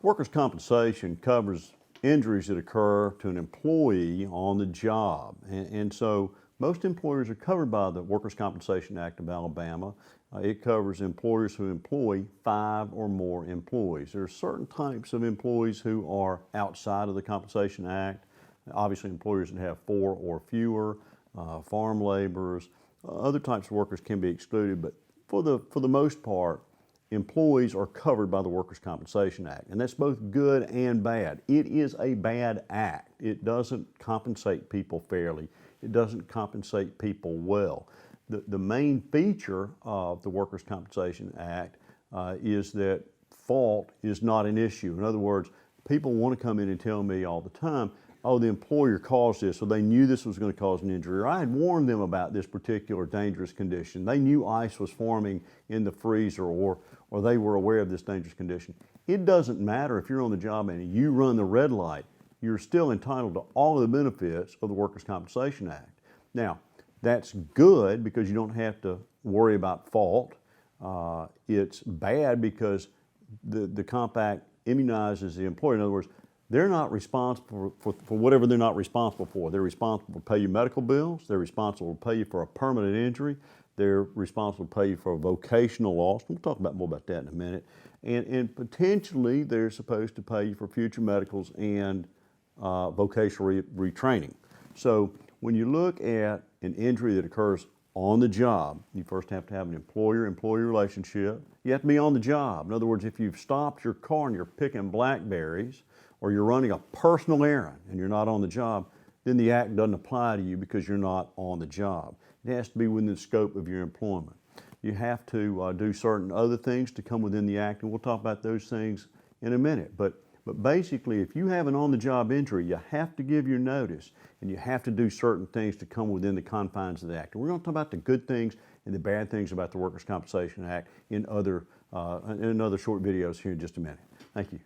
Workers' compensation covers injuries that occur to an employee on the job. And so most employers are covered by the Workers' Compensation Act of Alabama. It covers employers who employ 5 or more employees. There are certain types of employees who are outside of the Compensation Act. Obviously, employers that have 4 or fewer, farm laborers, other types of workers can be excluded, but for the most part, employees are covered by the Workers' Compensation Act, and that's both good and bad. It is a bad act. It doesn't compensate people fairly. It doesn't compensate people well. The main feature of the Workers' Compensation Act is that fault is not an issue. In other words, people want to come in and tell me all the time, oh, the employer caused this, or they knew this was going to cause an injury, or I had warned them about this particular dangerous condition. They knew ice was forming in the freezer, or they were aware of this dangerous condition. It doesn't matter if you're on the job and you run the red light, you're still entitled to all of the benefits of the Workers' Compensation Act. Now, that's good because you don't have to worry about fault. It's bad because the Comp Act immunizes the employer. In other words, they're not responsible for whatever they're not responsible for. They're responsible to pay you medical bills. They're responsible to pay you for a permanent injury. They're responsible to pay you for a vocational loss. We'll talk more about that in a minute. And potentially they're supposed to pay you for future medicals and vocational retraining. So when you look at an injury that occurs on the job, you first have to have an employer-employee relationship. You have to be on the job. In other words, if you've stopped your car and you're picking blackberries, or you're running a personal errand and you're not on the job, then the act doesn't apply to you because you're not on the job. It has to be within the scope of your employment. You have to do certain other things to come within the act, and we'll talk about those things in a minute. But basically, if you have an on-the-job injury, you have to give your notice, and you have to do certain things to come within the confines of the act. And we're going to talk about the good things and the bad things about the Workers' Compensation Act in other short videos here in just a minute. Thank you.